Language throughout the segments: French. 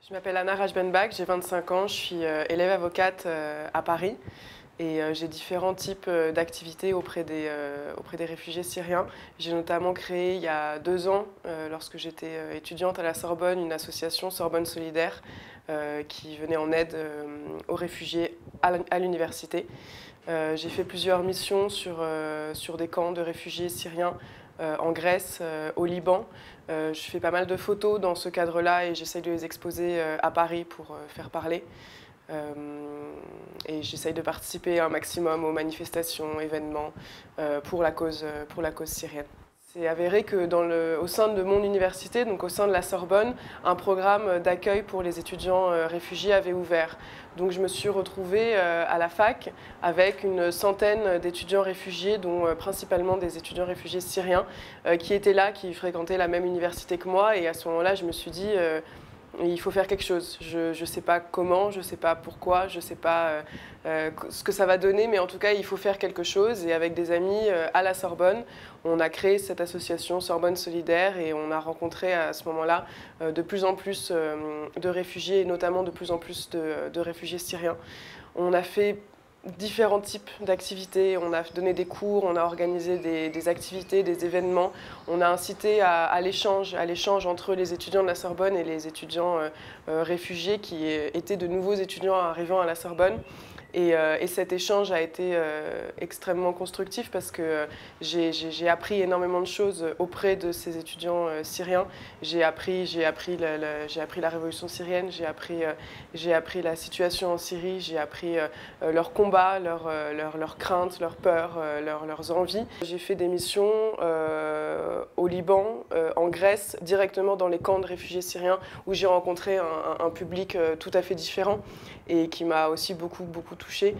Je m'appelle Anna Rajbenbach, j'ai 25 ans, je suis élève avocate à Paris et j'ai différents types d'activités auprès des réfugiés syriens. J'ai notamment créé il y a 2 ans, lorsque j'étais étudiante à la Sorbonne, une association Sorbonne Solidaire qui venait en aide aux réfugiés à l'université. J'ai fait plusieurs missions sur des camps de réfugiés syriens en Grèce, au Liban. Je fais pas mal de photos dans ce cadre-là et j'essaye de les exposer à Paris pour faire parler. Et j'essaye de participer un maximum aux manifestations, événements pour la cause syrienne. C'est avéré que au sein de mon université, donc au sein de la Sorbonne, un programme d'accueil pour les étudiants réfugiés avait ouvert. Donc je me suis retrouvée à la fac avec une centaine d'étudiants réfugiés, dont principalement des étudiants réfugiés syriens, qui étaient là, qui fréquentaient la même université que moi. Et à ce moment-là, je me suis dit il faut faire quelque chose. Je ne sais pas comment, je ne sais pas pourquoi, je ne sais pas ce que ça va donner, mais en tout cas, il faut faire quelque chose. Et avec des amis à la Sorbonne, on a créé cette association Sorbonne Solidaire et on a rencontré à ce moment-là de plus en plus de réfugiés, et notamment de plus en plus de réfugiés syriens. On a fait différents types d'activités, on a donné des cours, on a organisé des activités, des événements, on a incité à l'échange entre les étudiants de la Sorbonne et les étudiants réfugiés qui étaient de nouveaux étudiants arrivant à la Sorbonne. Et cet échange a été extrêmement constructif parce que j'ai appris énormément de choses auprès de ces étudiants syriens. J'ai appris la révolution syrienne, j'ai appris la situation en Syrie, j'ai appris leurs combats, leurs craintes, leurs peurs, leurs envies. J'ai fait des missions au Liban, en Grèce, directement dans les camps de réfugiés syriens où j'ai rencontré un public tout à fait différent et qui m'a aussi beaucoup touchée.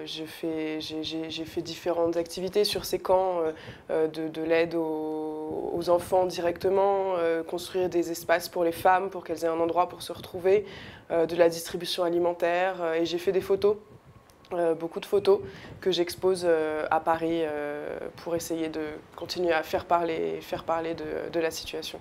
J'ai fait différentes activités sur ces camps, de l'aide aux enfants directement, construire des espaces pour les femmes pour qu'elles aient un endroit pour se retrouver, de la distribution alimentaire et j'ai fait des photos. Beaucoup de photos que j'expose à Paris pour essayer de continuer à faire parler de la situation.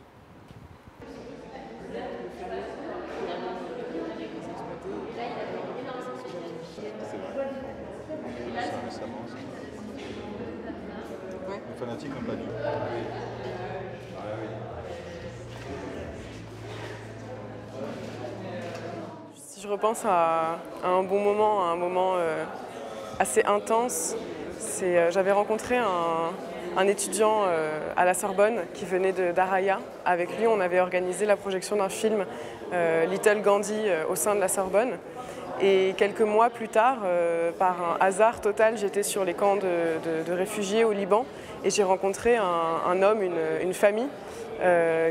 Les fanatiques n'ont pas dû. Si je repense à un bon moment, à un moment assez intense, j'avais rencontré un étudiant à la Sorbonne qui venait d'Araya. Avec lui, on avait organisé la projection d'un film, Little Gandhi, au sein de la Sorbonne. Et quelques mois plus tard, par un hasard total, j'étais sur les camps de réfugiés au Liban et j'ai rencontré un homme, une famille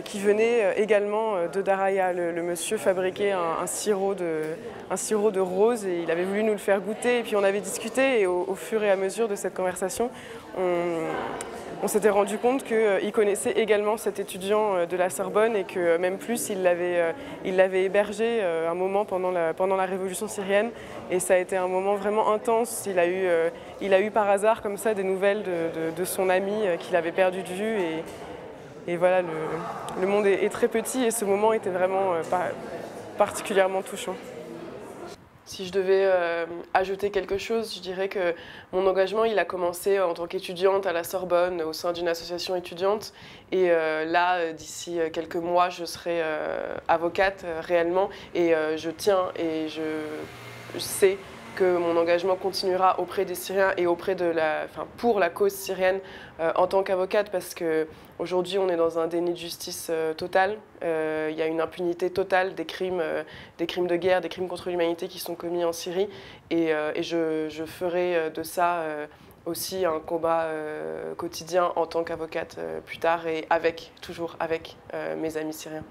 qui venait également de Daraya. Le monsieur fabriquait un sirop de rose et il avait voulu nous le faire goûter. Et puis on avait discuté et au fur et à mesure de cette conversation, on s'était rendu compte qu'il connaissait également cet étudiant de la Sorbonne et que même plus, il l'avait hébergé un moment pendant la révolution syrienne. Et ça a été un moment vraiment intense. Il a eu par hasard comme ça des nouvelles de son ami qu'il avait perdu de vue. Et voilà, le monde est très petit et ce moment était vraiment particulièrement touchant. Si je devais ajouter quelque chose, je dirais que mon engagement, il a commencé en tant qu'étudiante à la Sorbonne, au sein d'une association étudiante. Et là, d'ici quelques mois, je serai avocate réellement. Et je tiens et je sais que mon engagement continuera auprès des Syriens et pour la cause syrienne en tant qu'avocate parce qu'aujourd'hui on est dans un déni de justice total. Il y a une impunité totale des crimes de guerre, des crimes contre l'humanité qui sont commis en Syrie et je ferai de ça aussi un combat quotidien en tant qu'avocate plus tard et toujours avec mes amis syriens.